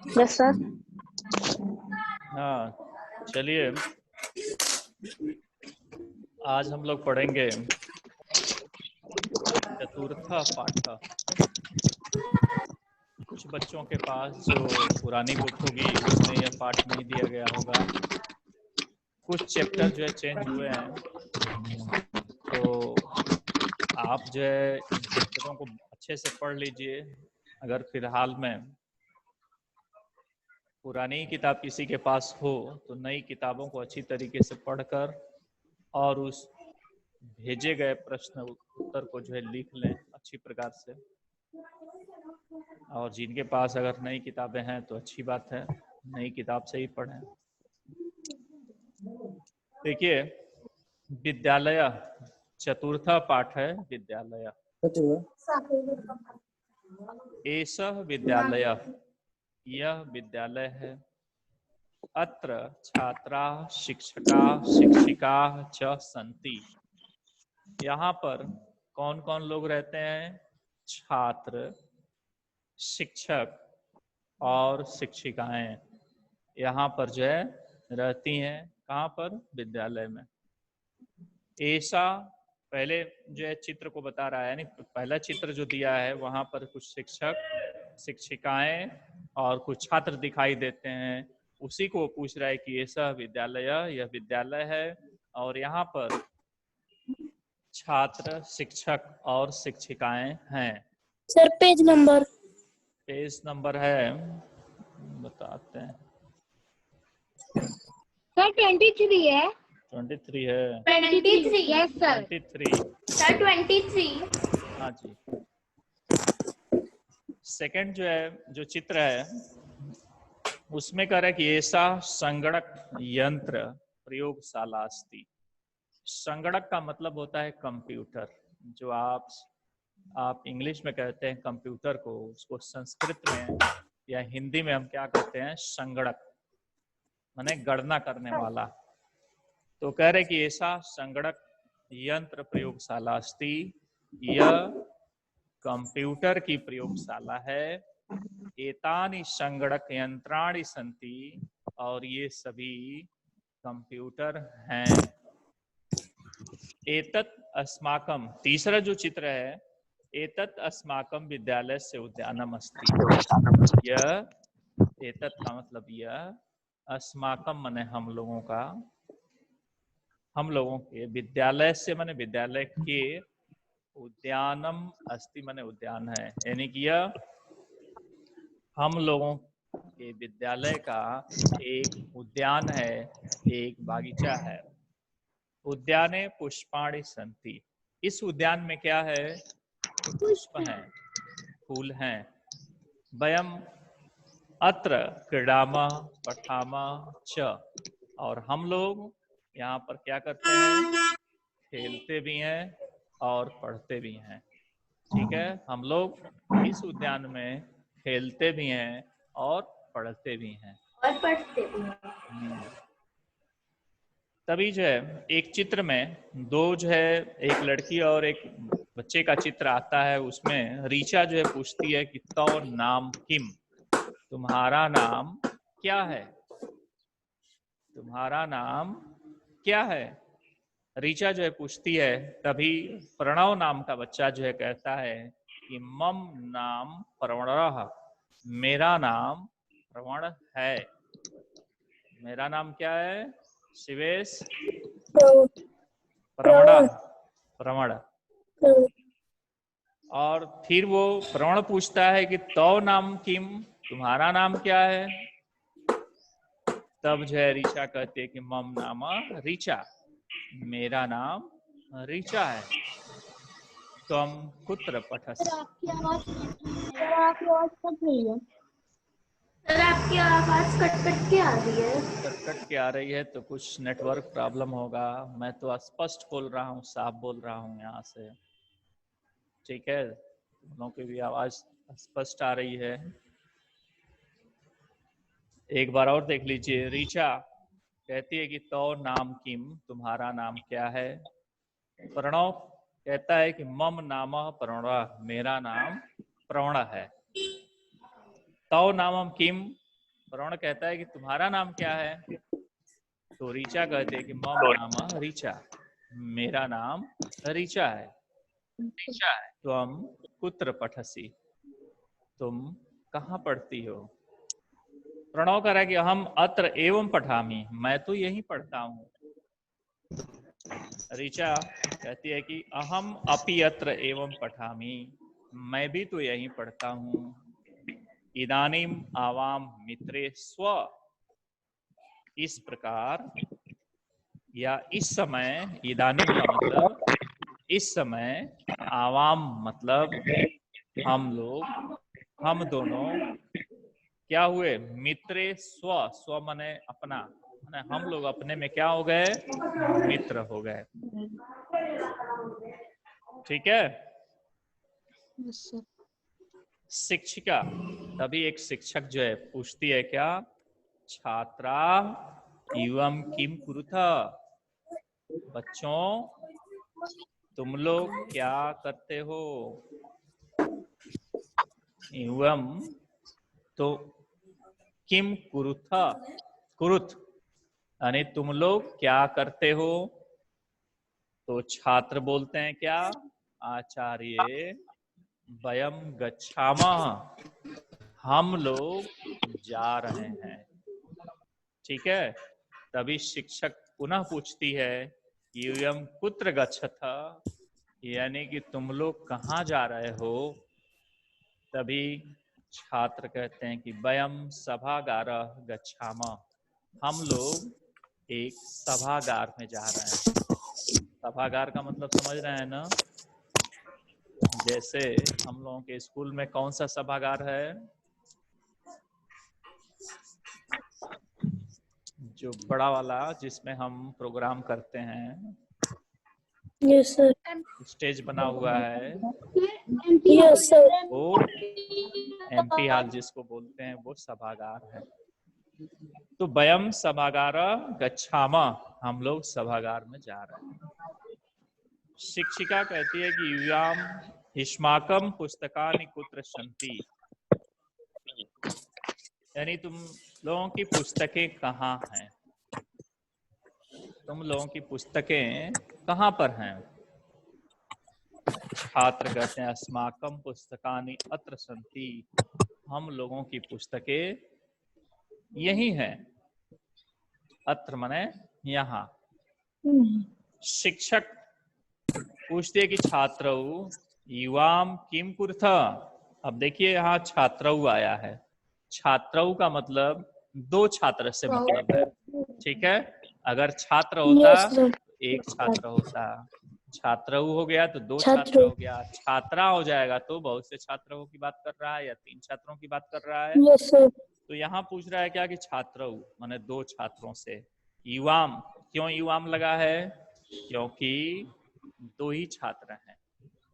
Yes sir. हाँ, चलिए आज हम लोग पढ़ेंगे चतुर्थ पाठ। कुछ बच्चों के पास जो पुरानी बुक होगी उसमें यह पाठ नहीं दिया गया होगा। कुछ चैप्टर जो है चेंज हुए हैं, तो आप जो है इन चैप्टरों को अच्छे से पढ़ लीजिए। अगर फिलहाल में पुरानी किताब किसी के पास हो तो नई किताबों को अच्छी तरीके से पढ़कर और उस भेजे गए प्रश्न उत्तर को जो है लिख लें अच्छी प्रकार से। और जिनके पास अगर नई किताबें हैं तो अच्छी बात है, नई किताब से ही पढ़ें। देखिए, विद्यालय चतुर्थ पाठ है। विद्यालय एषः विद्यालय, यह विद्यालय है। अत्र छात्राः शिक्षकाः शिक्षिकाः च सन्ति, यहाँ पर कौन कौन लोग रहते हैं? छात्र, शिक्षक और शिक्षिकाएं यहाँ पर जो है रहती हैं। कहाँ पर? विद्यालय में। ऐसा पहले जो है चित्र को बता रहा है, यानी पहला चित्र जो दिया है वहां पर कुछ शिक्षक शिक्षिकाएं और कुछ छात्र दिखाई देते हैं। उसी को पूछ रहा है कि ऐसा विद्यालय, यह विद्यालय है और यहाँ पर छात्र शिक्षक और शिक्षिकाएं हैं। सर पेज नंबर है, बताते हैं, सर 23 है। 23 है। 23 यस सर। 23 सर 23। हाँ जी। सेकंड जो है जो चित्र है उसमें कह रहा है कि ऐसा संगणक यंत्र प्रयोगशाला अस्ति। संगणक का मतलब होता है कंप्यूटर। जो आप इंग्लिश में कहते हैं कंप्यूटर को, उसको संस्कृत में या हिंदी में हम क्या कहते हैं? संगणक, माने गणना करने वाला। तो कह रहे कि ऐसा संगणक यंत्र प्रयोगशाला अस्ति, यह कंप्यूटर की प्रयोगशाला है। एतानि संगणक यंत्राणि सन्ति, और ये सभी कंप्यूटर हैं। एतत् अस्माकं, तीसरा जो चित्र है, एतत् अस्माकं विद्यालय से उद्यानम अस्ति। यह, एतत् का मतलब यह, अस्माकं माने हम लोगों का, हम लोगों के, विद्यालय से माने विद्यालय के, उद्यानम अस्ति माने उद्यान है, यानी कि यह हम लोगों के विद्यालय का एक उद्यान है, एक बागीचा है। उद्याने पुष्पाणि सन्ति, इस उद्यान में क्या है? पुष्प हैं, फूल हैं। वयम अत्र क्रीडामः पठामः च, और हम लोग यहाँ पर क्या करते हैं? खेलते भी हैं और पढ़ते भी हैं। ठीक है, हम लोग इस उद्यान में खेलते भी हैं और पढ़ते भी हैं। तभी जो है एक चित्र में दो जो है, एक लड़की और एक बच्चे का चित्र आता है। उसमें ऋचा जो है पूछती है कि तो नाम किम, तुम्हारा नाम क्या है? तुम्हारा नाम क्या है? ऋचा जो है पूछती है। तभी प्रणव नाम का बच्चा जो है कहता है कि मम नाम प्रवणः, मेरा नाम प्रवण है। मेरा नाम क्या है शिवेश? प्रवण, प्रवण। और फिर वो प्रवण पूछता है कि तो नाम किम, तुम्हारा नाम क्या है? तब जो है ऋचा कहते हैं कि मम नाम ऋचा, मेरा नाम ऋचा है। तुम कुत्र पठसि? आपकी आवाज कट रही है। सर आपकी आवाज कट कट के आ रही है। कट के आ रही है तो कुछ नेटवर्क प्रॉब्लम होगा। मैं तो स्पष्ट बोल रहा हूँ, साफ बोल रहा हूँ यहाँ से। ठीक है, दोनों की भी आवाज स्पष्ट आ रही है। एक बार और देख लीजिए। ऋचा कहती है कि तो नाम किम, तुम्हारा नाम क्या है? प्रणव कहता है कि मम नाम प्रणव, मेरा नाम प्रवण है। तो नामम किम, प्रणव कहता है कि तुम्हारा नाम क्या है? तो ऋचा कहते हैं कि मम नाम ऋचा, मेरा नाम ऋचा है। त्वम कुत्र पठसि, तुम कहाँ पढ़ती हो? प्रणव कह रहा है कि अहम अत्र एवं पठामि, मैं तो यहीं पढ़ता हूँ। ऋचा कहती है कि अहम अपि अत्र एवं पठामि, मैं भी तो यहीं पढ़ता हूँ। इदानीम आवाम मित्रे स्व, इस प्रकार या इस समय, इदानीम का मतलब इस समय, आवाम मतलब हम लोग, हम दोनों क्या हुए? मित्रे स्व, स्व माने अपना, माने हम लोग अपने में क्या हो गए? मित्र हो गए। ठीक है। शिक्षिका, तभी एक शिक्षक जो है पूछती है क्या? छात्रा एवं किम कुरुथ, बच्चों तुम लोग क्या करते हो? एवं तो किम कुरुथ, कुरुथ यानी तुम लोग क्या करते हो? तो छात्र बोलते हैं क्या? आचार्य वयम गच्छामः, हम लोग जा रहे हैं। ठीक है। तभी शिक्षक पुनः पूछती है यूयम कुत्र गच्छथ, यानी कि तुम लोग कहाँ जा रहे हो? तभी छात्र कहते हैं कि वयम सभागारः गच्छामः, हम लोग एक सभागार में जा रहे हैं। सभागार का मतलब समझ रहे हैं ना? जैसे हम लोगों के स्कूल में कौन सा सभागार है? जो बड़ा वाला जिसमें हम प्रोग्राम करते हैं। Yes sir. स्टेज बना हुआ है, यस सर। वो एमपी हॉल जिसको बोलते हैं, वो सभागार है। तो वयम सभागार गच्छामः, हम लोग सभागार में जा रहे हैं। शिक्षिका कहती है कि युवाम युष्माकम पुस्तकानि कुत्र सन्ति, यानी तुम लोगों की पुस्तकें कहाँ हैं? तुम लोगों की पुस्तकें कहाँ पर हैं? छात्र कहते हैं अस्माकम पुस्तकानि अत्र सन्ति, हम लोगों की पुस्तकें यही हैं। अत्र माने यहाँ। शिक्षक पूछते हैं कि छात्रौ युवाम किम कुरुथ, अब देखिए यहाँ छात्रौ आया है। छात्रौ का मतलब दो छात्र से मतलब है। ठीक है। अगर छात्र होता तो एक छात्र होता, छात्रौ हो गया तो दो छात्र हो गया। छात्रा हो जाएगा तो बहुत से छात्रों की बात कर रहा है या तीन छात्रों की बात कर रहा है। Yes sir. तो यहाँ पूछ रहा है क्या कि छात्रौ माने दो छात्रों से। युवाम, क्यों युवाम लगा है? क्योंकि दो ही छात्र हैं,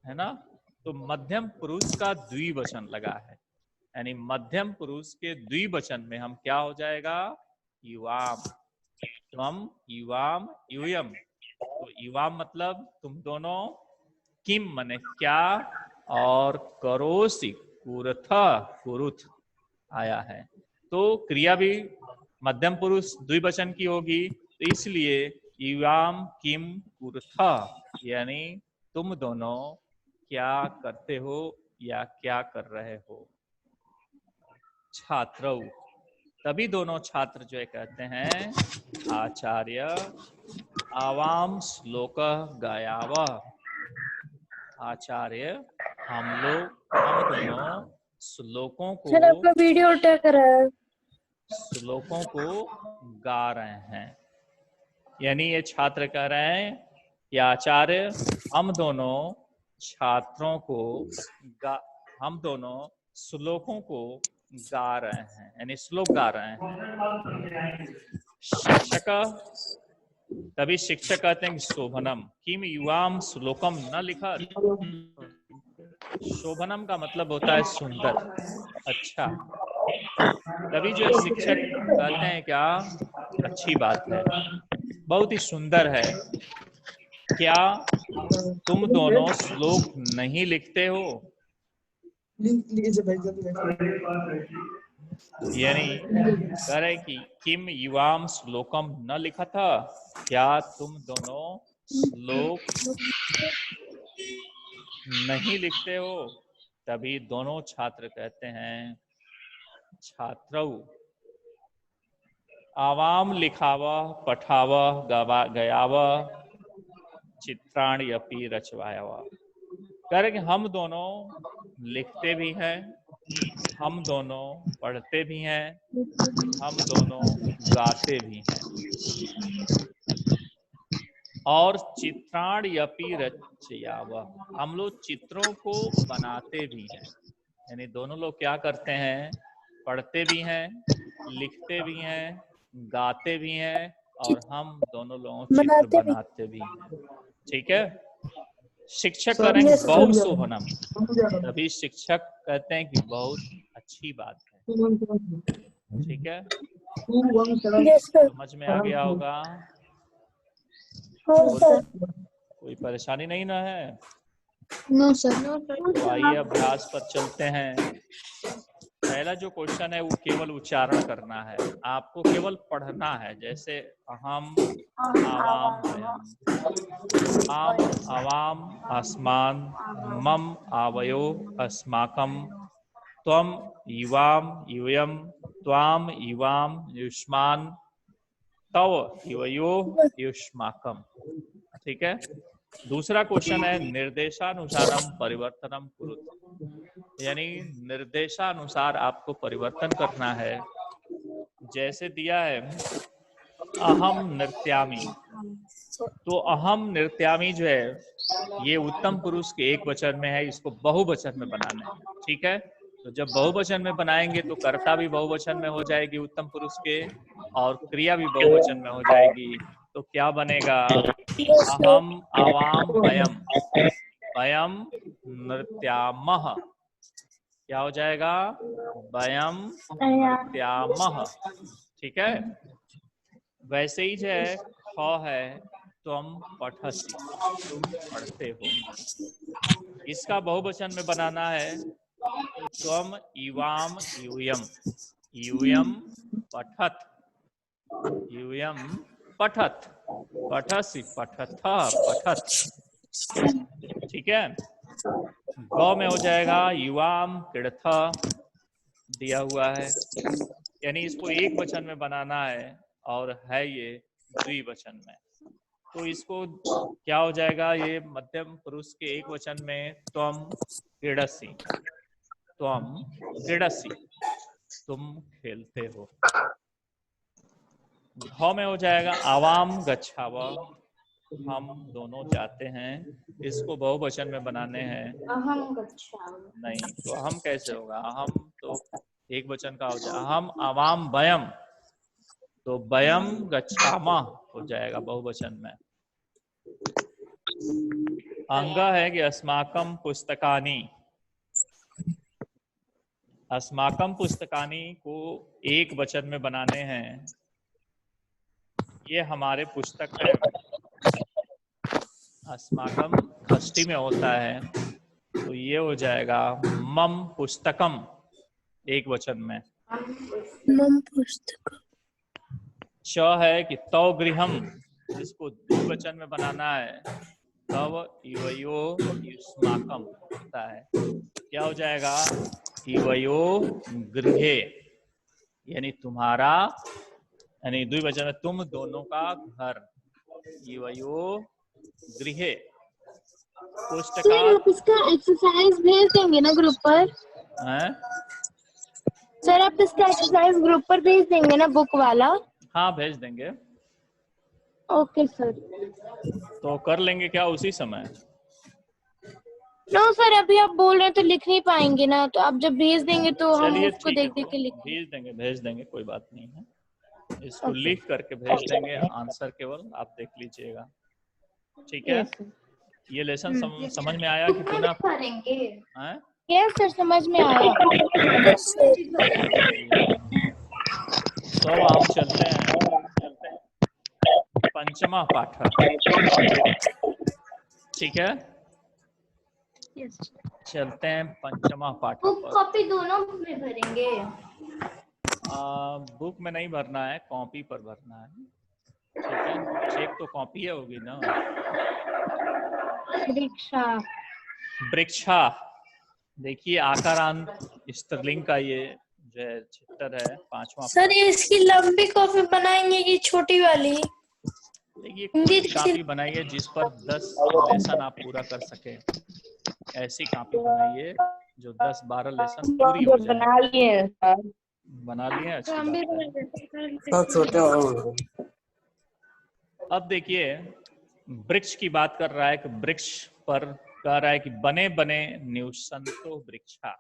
है ना? तो मध्यम पुरुष का द्विवचन लगा है, यानी मध्यम पुरुष के द्विवचन में हम क्या हो जाएगा? युवाम। त्वम युवाम यूयम, तो युवाम मतलब तुम दोनों, किम माने क्या, और करोसि कुरुथ, कुरुथ आया है। तो क्रिया भी मध्यम पुरुष द्विवचन की होगी, तो इसलिए युवाम किम कुरुथ, यानी तुम दोनों क्या करते हो या क्या कर रहे हो? छात्रौ, तभी दोनों छात्र जो है कहते हैं आचार्य आवाम श्लोक गायाव, आचार्य हम दोनों श्लोकों को, सर आपका वीडियो उठा कर रहा है। श्लोकों को गा रहे हैं। यानी ये छात्र कह रहे हैं या आचार्य हम दोनों छात्रों को हम दोनों श्लोकों को गा रहे हैं, यानी श्लोक गा रहे हैं। शिक्षक, तभी शिक्षक कहते हैं कि शोभनम किम युवाम श्लोकम न लिखा। शोभनम का मतलब होता है सुंदर, अच्छा। तभी जो शिक्षक कहते हैं क्या, अच्छी बात है, बहुत ही सुंदर है। क्या तुम दोनों श्लोक नहीं लिखते हो? यानी कह रहे कि किम युवाम श्लोकम न लिखा था, क्या तुम दोनों श्लोक नहीं लिखते हो? तभी दोनों छात्र कहते हैं, छात्रौ आवाम लिखाव पठाव गयाव चित्राणि अपि रचवायव। कह रहे कि हम दोनों लिखते भी हैं, हम दोनों पढ़ते भी हैं, हम दोनों गाते भी हैं, और चित्राणि अपि रचयाव, हम लोग चित्रों को बनाते भी हैं। यानी दोनों लोग क्या करते हैं? पढ़ते भी हैं, लिखते भी हैं, गाते भी हैं, और हम दोनों लोग चित्र बनाते भी। बनाते भी हैं। ठीक है। शिक्षक करेंगे Yes, sir. बहुत शोभनम, तभी शिक्षक कहते हैं कि बहुत अच्छी बात है। ठीक है, Yes, sir. समझ में आ गया होगा? हाँ सर। कोई परेशानी नहीं ना है? No sir. तो आइए अभ्यास पर चलते हैं। पहला जो क्वेश्चन है वो केवल उच्चारण करना है, आपको केवल पढ़ना है। जैसे अहम आवाम वयम, आम आवाम अस्मान, मम आवयो अस्माकम, त्वम युवाम यूयम, त्वाम युवाम युष्मान, तव युवयो युष्माकम। ठीक है। दूसरा क्वेश्चन है निर्देशानुसारम परिवर्तनम कुरुत, यानी निर्देशानुसार आपको परिवर्तन करना है। जैसे दिया है अहम नृत्यामी, तो अहम नृत्यामी जो है ये उत्तम पुरुष के एक वचन में है, इसको बहुवचन में बनाना है। ठीक है। तो जब बहुवचन में बनाएंगे तो कर्ता भी बहुवचन में हो जाएगी उत्तम पुरुष के, और क्रिया भी बहुवचन में हो जाएगी। तो क्या बनेगा? Yes, sir. अहम आवाम वयम, वयम नृत्यामः। क्या हो जाएगा? वयम नृत्यामः। ठीक है। वैसे ही जो है ख है तुम पठसी, तुम पढ़ते हो। इसका बहुवचन में बनाना है त्वम इवाम यूयम, यूयम पठत, यूयम पठत, पठसी पठथ पठत। ठीक है। गौ में हो जाएगा युवाम क्रीडथ, दिया हुआ है, यानी इसको एक वचन में बनाना है और है ये द्विवचन में। तो इसको क्या हो जाएगा? ये मध्यम पुरुष के एक वचन में त्वम क्रीडसी, त्वम क्रीडसी, तुम खेलते हो। घ में हो जाएगा आवाम गच्छाव, हम दोनों जाते हैं। इसको बहुवचन में बनाने हैं। अहम गच्छामि। नहीं, तो अहम कैसे होगा? अहम तो एक वचन का हो जाएगा। अहम आवाम वयम, तो वयम गच्छामः हो जाएगा बहुवचन में। अंग है कि अस्माकम पुस्तकानि, अस्माकम पुस्तकानि को एक वचन में बनाने हैं। ये हमारे पुस्तक है। अस्माकम षष्ठी में होता है, तो ये हो जाएगा मम पुस्तकम, एक वचन में। मम पुस्तक। च है कि तव गृहम, जिसको द्विवचन में बनाना है, तव इवयो युष्माकम होता है। क्या हो जाएगा? इवयो गृहे, यानी तुम्हारा, यानी द्विवचन में तुम दोनों का घर। इवयो गृहे। सर आप इसका एक्सरसाइज भेज देंगे ना ग्रुप पर? हैं? सर आप इसका एक्सरसाइज ग्रुप पर भेज देंगे ना, बुक वाला? हाँ, भेज देंगे। Okay sir. तो कर लेंगे क्या उसी समय? नो सर, अभी आप बोल रहे हैं तो लिख नहीं पाएंगे ना, तो आप जब भेज देंगे तो हम चलिए उसको ठीक है, देख देख के लिखेंगे। भेज देंगे, कोई बात नहीं है। इसको लिख करके भेज देंगे, आंसर केवल आप देख लीजिएगा। ठीक है। ये लेसन समझ में आया कि पुनः करेंगे? हैं? यस सर, समझ में आया। तो हम चलते हैं पंचमा पाठ। ठीक है, चलते हैं पंचमा पाठ बुक पर। कॉपी दोनों में भरेंगे? बुक में नहीं भरना है, कॉपी पर भरना है। ठीक है, चेक तो कॉपी होगी ना। वृक्षा। वृक्षा, देखिए आकारांत स्त्रीलिंग का ये जो है चित्र है, 5वां सर ये इसकी लंबी कॉपी बनाएंगे कि छोटी वाली? देखिए कोई कापी बनाइए जिस पर 10 लेसन आप पूरा कर सके, ऐसी कापी बनाइए जो 10-12 लेसन पूरी हो जाए। बना लिए सर। बना लिए, अच्छी हम भी बात है। अब देखिए वृक्ष की बात कर रहा है कि वृक्ष पर कह रहा है कि बने बने निवसंतो वृक्षा।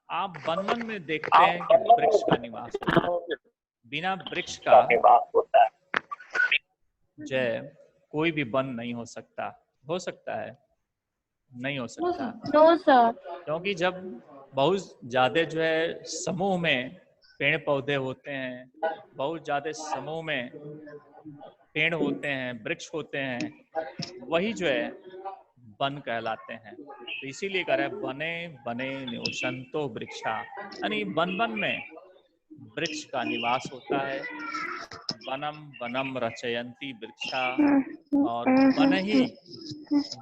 आप वन में देखते हैं कि वृक्ष का निवास होता है। बिना वृक्ष का जो है कोई भी वन नहीं हो सकता। हो सकता है? नहीं हो सकता। No sir. क्योंकि जब बहुत ज्यादा जो है समूह में पेड़ पौधे होते हैं, बहुत ज्यादा समूह में पेड़ होते हैं, वृक्ष होते हैं, वही जो है वन कहलाते हैं। तो इसीलिए कह रहे हैं बने बने निवसंतो वृक्षा, यानी वन वन में वृक्ष का निवास होता है। वनम वनम रचयंती वृक्षा, और वन ही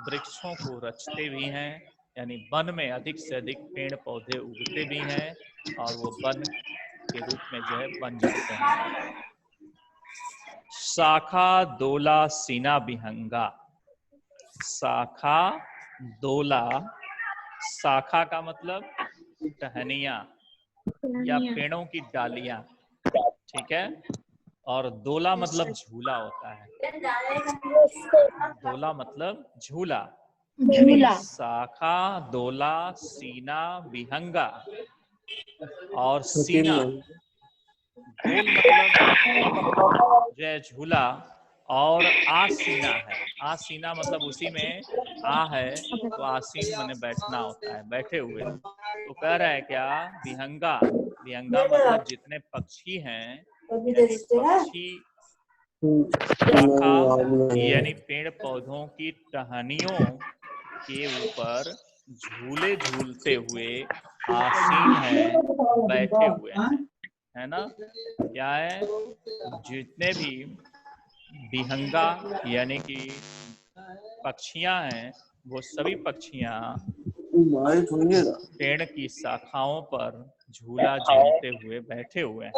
वृक्षों को रचते भी हैं, यानी वन में अधिक से अधिक पेड़ पौधे उगते भी हैं और वो वन के रूप में जो है बन जाते हैं। शाखा दोला सीना विहंगा। शाखा दोला, शाखा का मतलब टहनियां या पेड़ों की डालियां, ठीक है, और दोला मतलब झूला होता है। दोला मतलब झूला, यानी शाखा दोला सीना विहंगा। और सीना, दोल मतलब जो है झूला, और आसीना है। आसीना मतलब उसी में आ है तो आसीन मैंने बैठना होता है, बैठे हुए। तो कह रहा है क्या, विहंगा, विहंगा मतलब जितने पक्षी हैं, पक्षी शाखा यानी पेड़ पौधों की टहनियों के ऊपर झूले झूलते हुए आसीन है, बैठे हुए हैं, है ना। क्या है, जितने भी विहंगा यानी कि पक्षियां हैं, वो सभी पक्षियां पेड़ की शाखाओं पर झूला झूलते हुए बैठे हुए हैं।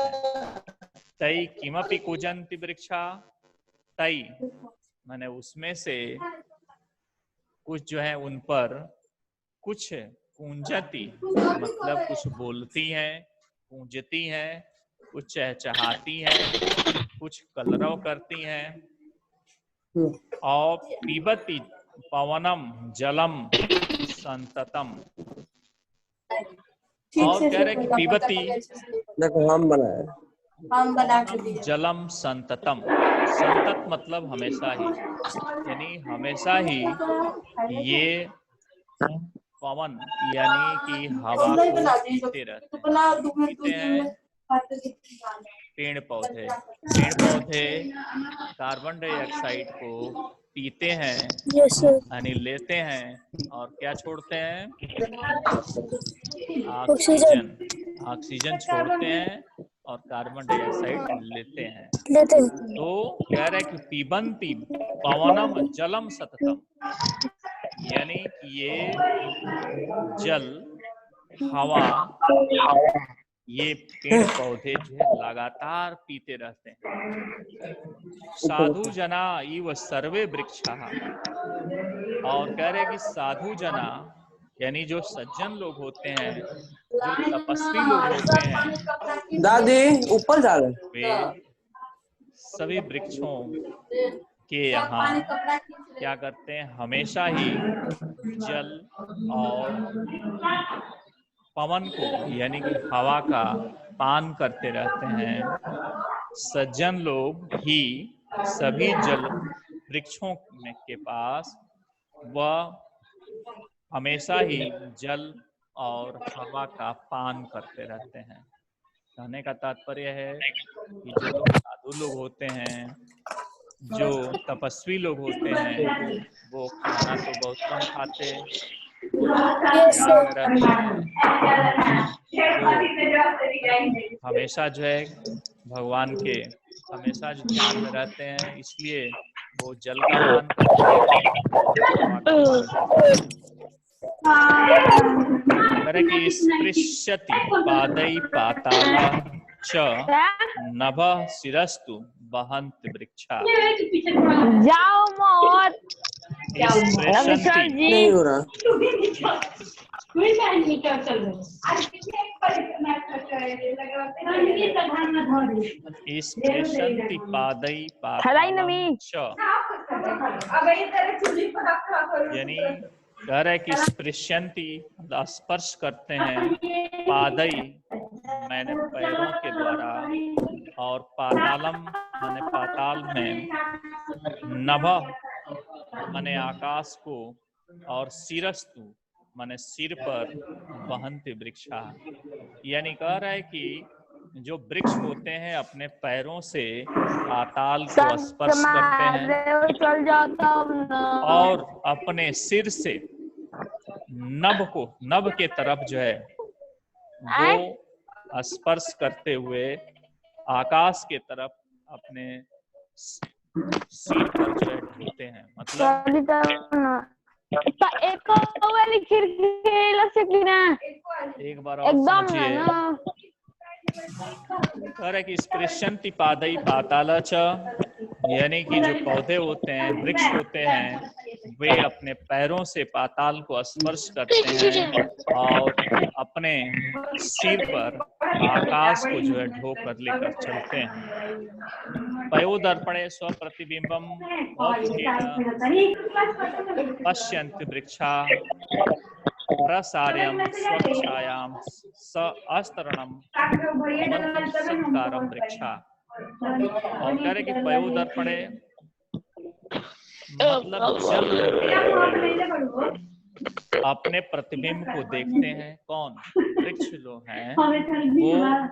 तई किमपि कूजन्ति वृक्षा, तई माने उसमें से कुछ जो है उन पर कुछ कूंजती मतलब कुछ बोलती हैं, कूंजती हैं, कुछ चहचहाती हैं, कुछ कलरव करती हैं। और पीबती पवनम जलम संततम, और कह रहे कि पीबती जलम संततम। संतत मतलब हमेशा ही, यानी हमेशा ही ये पवन यानी कि हवा को पीते रहते हैं। पीते हैं पेड़ पौधे, पेड़ पौधे कार्बन डाइऑक्साइड को पीते हैं, यानी लेते हैं, और क्या छोड़ते हैं, ऑक्सीजन। ऑक्सीजन छोड़ते हैं और कार्बन डाइऑक्साइड लेते हैं। तो कह रहे कि पीबंती पवनम जलम सततम, यानी कि ये जल, हवा, ये पेड़ पौधे जो है लगातार पीते रहते हैं। साधु जना इव सर्वे वृक्षा, और कह रहे कि साधु जना यानी जो सज्जन लोग होते हैं, जो तपस्वी लोग होते हैं, दादी ऊपर जा रहे, वे सभी वृक्षों के यहाँ क्या करते हैं, हमेशा ही जल और पवन को यानी कि हवा का पान करते रहते हैं। सज्जन लोग ही सभी जल वृक्षों में के पास वह हमेशा ही जल और हवा का पान करते रहते हैं। कहने का तात्पर्य है कि जो लोग साधु लोग होते हैं, जो तपस्वी लोग होते हैं, वो खाना तो बहुत कम खाते, ध्यान में रहते हैं, हमेशा जो है भगवान के हमेशा जो ध्यान में रहते हैं, इसलिए वो जल का पान करते हैं, हवा का पान करते हैं। करे कि स्पृश्यति पादै पाताला च नभः शिरस्तु वहन्ति वृक्षा। जाओ मोहर स्पृशन्ति नहीं हो रहा। स्पृशन्ति पादै खलाई पातालम नमी। च, यानी कह रहे कि स्पृश्यन्ति स्पर्श करते हैं, पादई मैंने पैरों के द्वारा, और पातालम मैंने पाताल में, नभ मैंने आकाश को, और शिरस्तु मैंने सिर पर, वहन्ति वृक्षा, यानी कह रहा है कि जो वृक्ष होते हैं अपने पैरों से पाताल को स्पर्श करते हैं चल जाता हूँ ना। और अपने सिर से नभ के तरफ जो है वो स्पर्श करते हुए आकाश के तरफ अपने सिर पर जो है ढोते हैं। मतलब एक वाली खिड़की लग सकती ना, एक बार और एकदम समझिए। कह रहे कि स्पृशन्ति पादै पाताल च, यानी कि जो पौधे होते हैं, वृक्ष होते हैं, वे अपने पैरों से पाताल को स्पर्श करते हैं और अपने सिर पर आकाश को जो है ढो कर लेकर चलते हैं। पयोदर्पणे स्वप्रतिबिंबम कौतुकेन पश्यन्ति वृक्षा प्रसार्यं स्वच्छायां स अस्तरणं सत्कारं वृक्षा। और कह रहे कि पयोदर्पणे मतलब जल अपने प्रतिबिंब को देखते हैं। कौन? वृक्ष जो हैं वो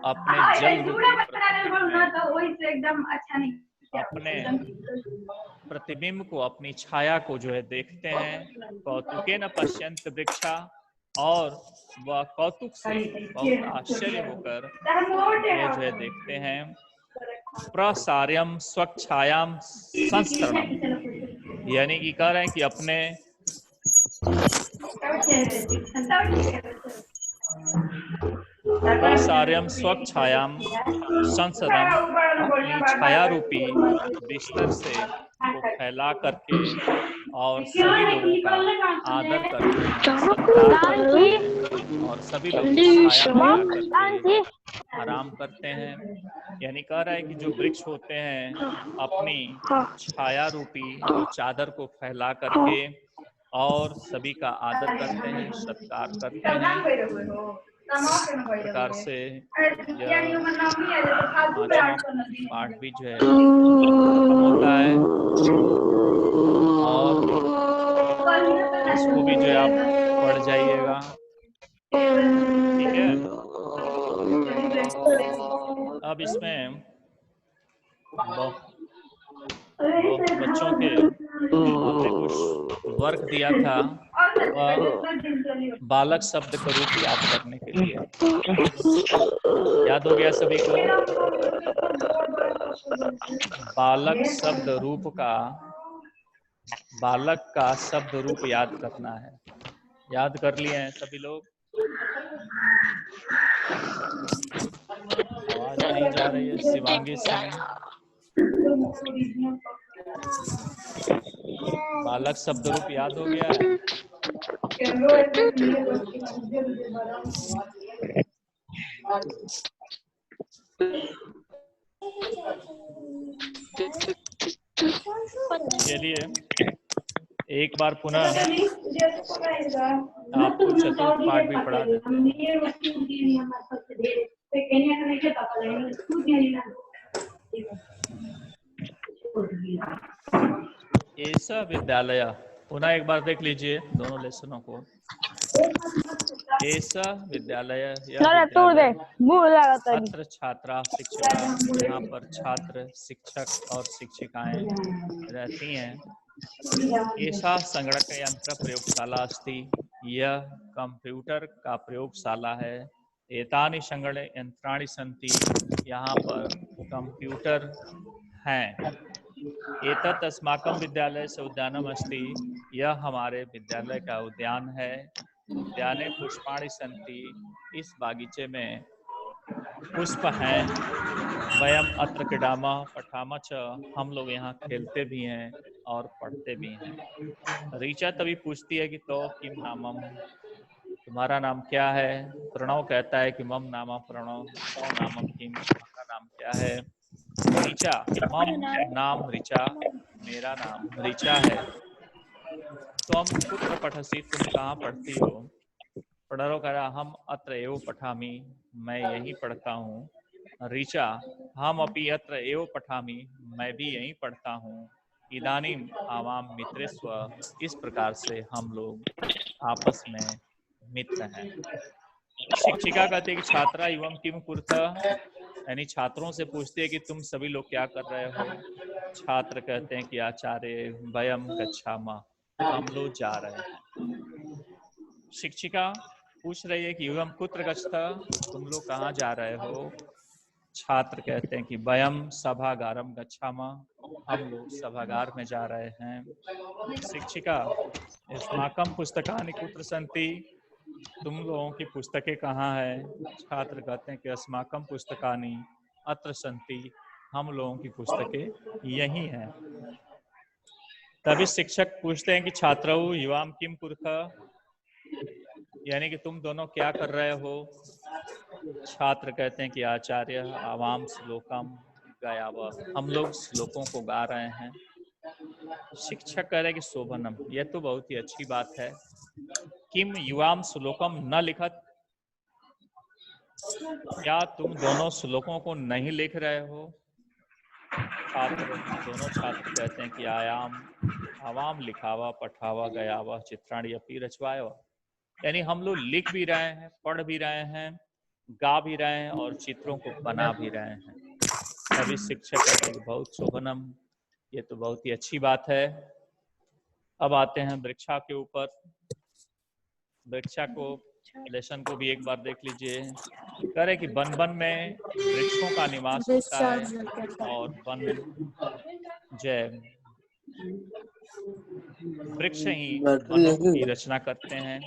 अपने जल रूपी अपने प्रतिबिंब को, अपनी छाया को जो है देखते हैं। कौतुकेन पश्यन्ति वृक्षा, और वह कौतुक से बहुत आश्चर्य होकर ये जो है देखते हैं। प्रसार्यम स्वच्छायाम संस्तरणम, यानी कि कह रहे हैं कि अपने प्रसार्यम स्वच्छायाम संसदम, अपनी छाया रूपी बिस्तर से वो फैला करके और सभी लोगों का आदर करते हैं, सत्कार और सभी लोग छाया में करके आराम करते हैं। यानी कह रहा है कि जो वृक्ष होते हैं अपनी छाया रूपी चादर को फैला करके और सभी का आदर करते हैं, सत्कार करते हैं। प्रकार से पाठ भी जो है खत्म होता है और इसको भी जो है आप पढ़ जाइएगा, ठीक है। अब इसमें बच्चों के आपने कुछ वर्क दिया था बालक शब्द का रूप याद करने के लिए। याद हो गया सभी को? बालक शब्द रूप का, बालक का शब्द रूप याद करना है। याद कर लिए हैं सभी लोग? आवाज नहीं जा रही है शिवांगी सिंह। बालक शब्द रूप याद हो गया है? चलिए एक बार पुनः आपको चतुर्थ पाठ भी पढ़ा देते हैं। ऐसा विद्यालय, पुनः एक बार देख लीजिए दोनों लेसनों को। ऐसा विद्यालय, छात्र छात्रा शिक्षिका, यहाँ पर छात्र शिक्षक और शिक्षिकाएं रहती हैं। ऐसा संगणक यंत्र प्रयोगशाला अस्ति, यह कंप्यूटर का प्रयोगशाला है। एतानि संगणे यंत्राणि सन्ति, यहाँ पर कंप्यूटर हैं। एतत् अस्माकं विद्यालय से उद्यानम अस्ति, यह हमारे विद्यालय का उद्यान है। उद्याने पुष्पाणि सन्ति, इस बागीचे में पुष्प हैं। वयम अत्र क्रीडामः पठामः च, हम लोग यहाँ खेलते भी हैं और पढ़ते भी हैं। ऋचा तभी पूछती है कि तो किम नामम, तुम्हारा नाम क्या है? प्रणव कहता है कि मम नाम प्रणव, तो नामम किम, तुम्हारा नाम क्या है? ऋचा, मम नाम ऋचा, मेरा नाम ऋचा है। त्वम कुत्र पठसि, तुम कहाँ पढ़ती हो? प्रणव कह रहा हम अत्र एव पठामि, मैं यहीं पढ़ता हूँ। ऋचा, हम अपि अत्र एव पठामि, मैं भी यहीं पढ़ता हूँ। इदानीम आवाम मित्रेस्व, इस प्रकार से हम लोग आपस में मित्र हैं। शिक्षिका कहते हैं कि छात्रा एवं किम कुर्तः, यानी छात्रों से पूछते हैं कि तुम सभी लोग क्या कर रहे हो? छात्र कहते हैं कि आचार्य वयम गच्छामः, हम लोग जा रहे हैं। शिक्षिका पूछ रही है कि एवं कुत्र गच्छतः, तुम लोग कहाँ जा रहे हो? छात्र कहते हैं कि वयम सभागारम गच्छामः, हम लोग सभागार में जा रहे हैं। शिक्षिका, अस्माकं पुस्तकानि कुत्र सन्ति, तुम लोगों की पुस्तकें कहाँ है? छात्र कहते हैं कि अस्माकं पुस्तकानि अत्र सन्ति, हम लोगों की पुस्तकें यही हैं। तभी शिक्षक पूछते हैं कि छात्रौ युवाम किम कुर्तः, यानी कि तुम दोनों क्या कर रहे हो? छात्र कहते हैं कि आचार्य आवाम श्लोकम गायावा, हम लोग श्लोकों को गा रहे हैं। शिक्षक कह रहे हैं कि शोभनम, यह तो बहुत ही अच्छी बात है। किम युवाम श्लोकम न लिखत, क्या तुम दोनों श्लोकों को नहीं लिख रहे हो? दोनों छात्र कहते हैं कि आयाम आवाम लिखावा पठावा गयावा चित्राणी अपनी रचवाया, यानी हम लोग लिख भी रहे हैं, पढ़ भी रहे हैं, गा भी रहे हैं और चित्रों को बना भी रहे हैं। तभी शिक्षक कहते हैं बहुत शोभनम, ये तो बहुत ही अच्छी बात है। अब आते हैं वृक्षा के ऊपर। वृक्षा को लेसन को भी एक बार देख लीजिए। कह रहे कि वन वन में वृक्षों का निवास होता है और वन जय वृक्ष ही वनों की रचना करते हैं।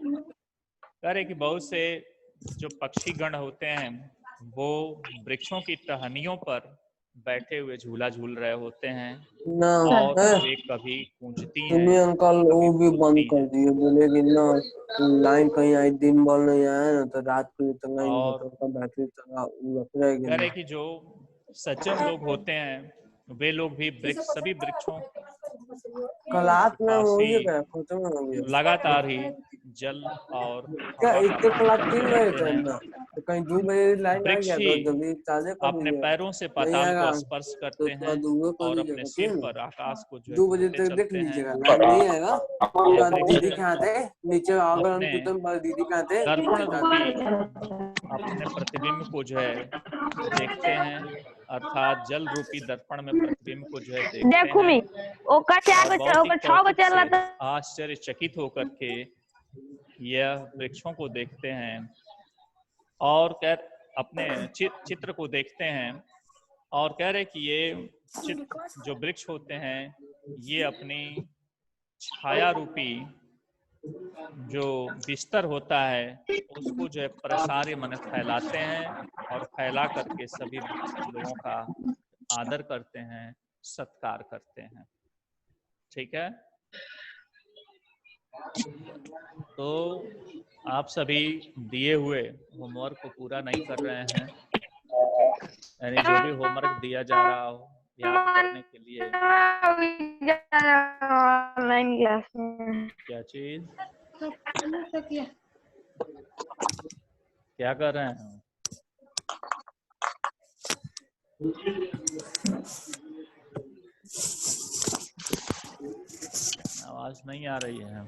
कह रहे कि बहुत से जो पक्षी गण होते हैं वो वृक्षों की टहनियों पर बैठे हुए झूला झूल रहे होते हैं और वे कभी गूंजती हैं, अंकल वो भी बंद कर दिए, बोले कि ना लाइन कहीं आई, दिन भर नहीं आया ना तो रात को इतना इन्वर्टर का बैटरी चला रख कह रहे कि जो सज्जन लोग होते हैं वे लोग भी वृक्ष सभी वृक्षों क्लास में हो काफी गया, खत्म हो गया। लगातार ही जल और क्या हवा इतने का क्लास 3 बजे करते थे हैं। ना, तो कहीं 2 बजे लाइन आ वृक्ष गया ही तो जल्दी ताजे कर अपने दीजिएगा, पैरों से नहीं पाताल आएगा को स्पर्श तो करते हैं दूर कर और अपने दीजिएगा, सिर ठीक पर आकाश को जो है 2 बजे घूमते तक देख चलते हैं। लीजिएगा, लाइन नहीं आएगा। यह दीदी वृक्ष कहाँ थे नीचे, अगर हम अपने तो दीदी कहाँ थे दर्पण नीचे रूपी अपने प्रतिबिंब को जो है देखते हैं, अर्थात जल रूपी दर्पण में प्रतिबिंब को जो है देखते देखू मी हैं ओका और बहुत ही 6 गो कौतुक चल से रहा आश्चर्यचकित होकर के यह वृक्षों को देखते हैं और अपने चित्र को देखते हैं और कह रहे कि ये जो वृक्ष होते हैं ये अपनी छाया रूपी जो बिस्तर होता है उसको जो है प्रसार्य मन फैलाते हैं और फैला करके सभी लोगों का आदर करते हैं, सत्कार करते हैं। ठीक है, तो आप सभी दिए हुए होमवर्क को पूरा नहीं कर रहे हैं, यानी जो भी होमवर्क दिया जा रहा हो याद करने के लिए। ऑनलाइन क्लास में क्या चीज क्या कर रहे हैं? आवाज नहीं आ रही है।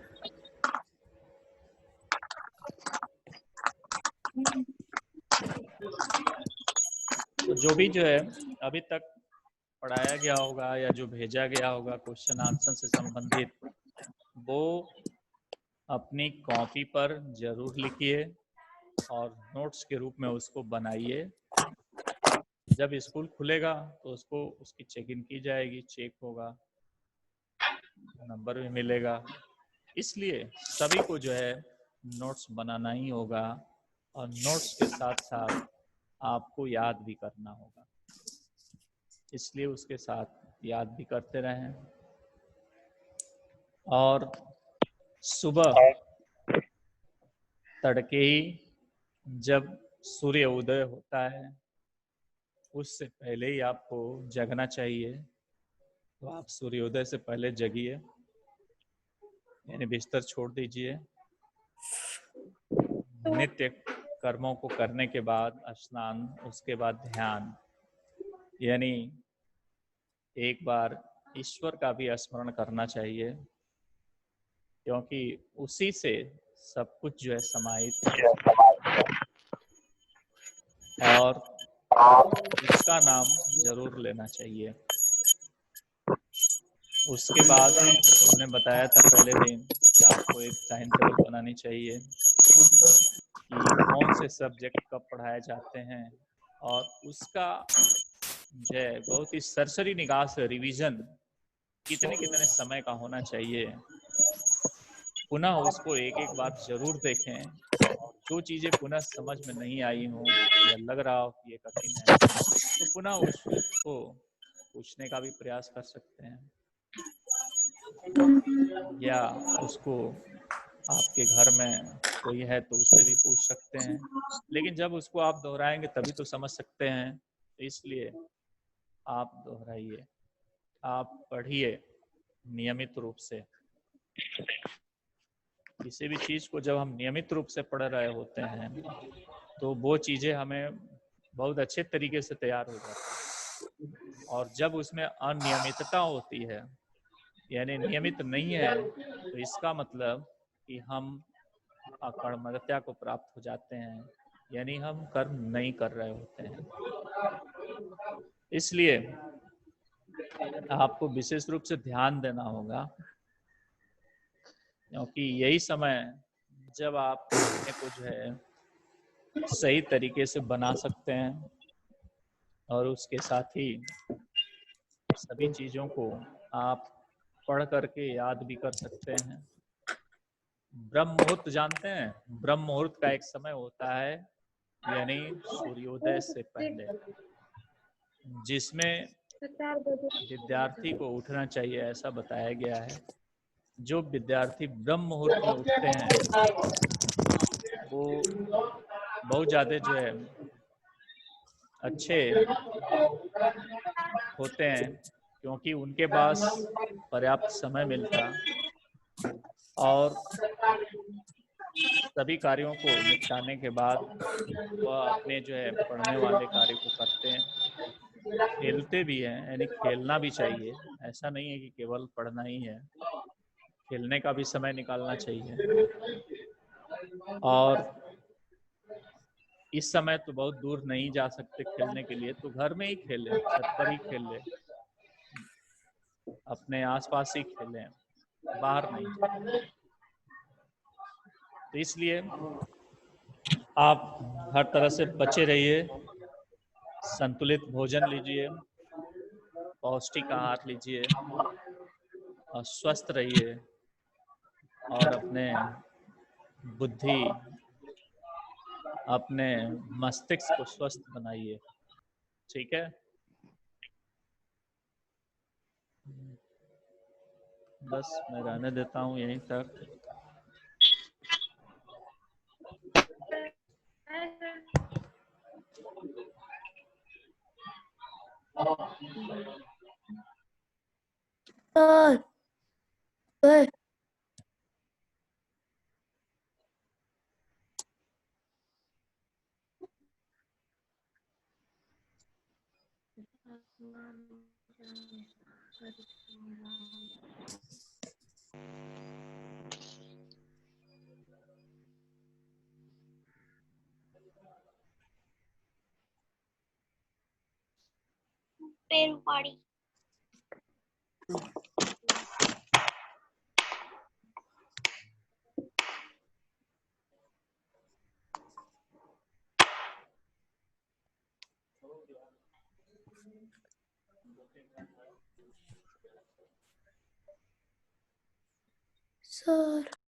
तो जो भी जो है अभी तक पढ़ाया गया होगा या जो भेजा गया होगा क्वेश्चन आंसर से संबंधित, वो अपनी कॉपी पर जरूर लिखिए और नोट्स के रूप में उसको बनाइए। जब स्कूल खुलेगा तो उसको उसकी चेक इन की जाएगी, चेक होगा, नंबर भी मिलेगा। इसलिए सभी को जो है नोट्स बनाना ही होगा और नोट्स के साथ साथ आपको याद भी करना होगा, इसलिए उसके साथ याद भी करते रहें। और सुबह तड़के ही जब सूर्य उदय होता है उससे पहले ही आपको जगना चाहिए, तो आप सूर्योदय से पहले जगिए, यानी बिस्तर छोड़ दीजिए। नित्य कर्मों को करने के बाद स्नान, उसके बाद ध्यान, यानी एक बार ईश्वर का भी स्मरण करना चाहिए, क्योंकि उसी से सब कुछ जो है समाहित है। और उसका नाम जरूर लेना चाहिए। उसके बाद हमने बताया था पहले दिन कि आपको एक टाइम टेबल बनानी चाहिए कि कौन से सब्जेक्ट कब पढ़ाए जाते हैं, और उसका जो है बहुत ही सरसरी निगाह से रिवीजन कितने कितने समय का होना चाहिए। पुनः उसको एक एक बार जरूर देखें। जो चीज़ें पुनः समझ में नहीं आई हों या लग रहा हो कि ये कठिन है, तो पुनः उसको पूछने का भी प्रयास कर सकते हैं, या उसको आपके घर में कोई है तो उससे भी पूछ सकते हैं। लेकिन जब उसको आप दोहराएंगे तभी तो समझ सकते हैं, इसलिए आप दोहराइए, आप पढ़िए नियमित रूप से। किसी भी चीज़ को जब हम नियमित रूप से पढ़ रहे होते हैं तो वो चीज़ें हमें बहुत अच्छे तरीके से तैयार हो जाती हैं, और जब उसमें अनियमितता होती है, यानी नियमित नहीं है, तो इसका मतलब कि हम अकर्मण्यता को प्राप्त हो जाते हैं, यानी हम कर्म नहीं कर रहे होते हैं। इसलिए आपको विशेष रूप से ध्यान देना होगा, क्योंकि यही समय जब आप अपने को जो है सही तरीके से बना सकते हैं, और उसके साथ ही सभी चीज़ों को आप पढ़ करके याद भी कर सकते हैं। ब्रह्म मुहूर्त जानते हैं? ब्रह्म मुहूर्त का एक समय होता है, यानी सूर्योदय से पहले, जिसमें विद्यार्थी को उठना चाहिए, ऐसा बताया गया है। जो विद्यार्थी ब्रह्म मुहूर्त में उठते हैं वो बहुत ज़्यादा जो है अच्छे होते हैं, क्योंकि उनके पास पर्याप्त समय मिलता और सभी कार्यों को निपटाने के बाद वह अपने जो है पढ़ने वाले कार्य को करते हैं। खेलते भी हैं, यानी खेलना भी चाहिए, ऐसा नहीं है कि केवल पढ़ना ही है, खेलने का भी समय निकालना चाहिए। और इस समय तो बहुत दूर नहीं जा सकते खेलने के लिए, तो घर में ही खेलें, छत पर ही खेलें, अपने आसपास ही खेलें, बाहर नहीं जाए। तो इसलिए आप हर तरह से बचे रहिए, संतुलित भोजन लीजिए, पौष्टिक आहार लीजिए और स्वस्थ रहिए, और अपने बुद्धि, अपने मस्तिष्क को स्वस्थ बनाइए। ठीक है, बस मैं रहने देता हूँ यहीं तक। सर पेरुपाड़ी। सर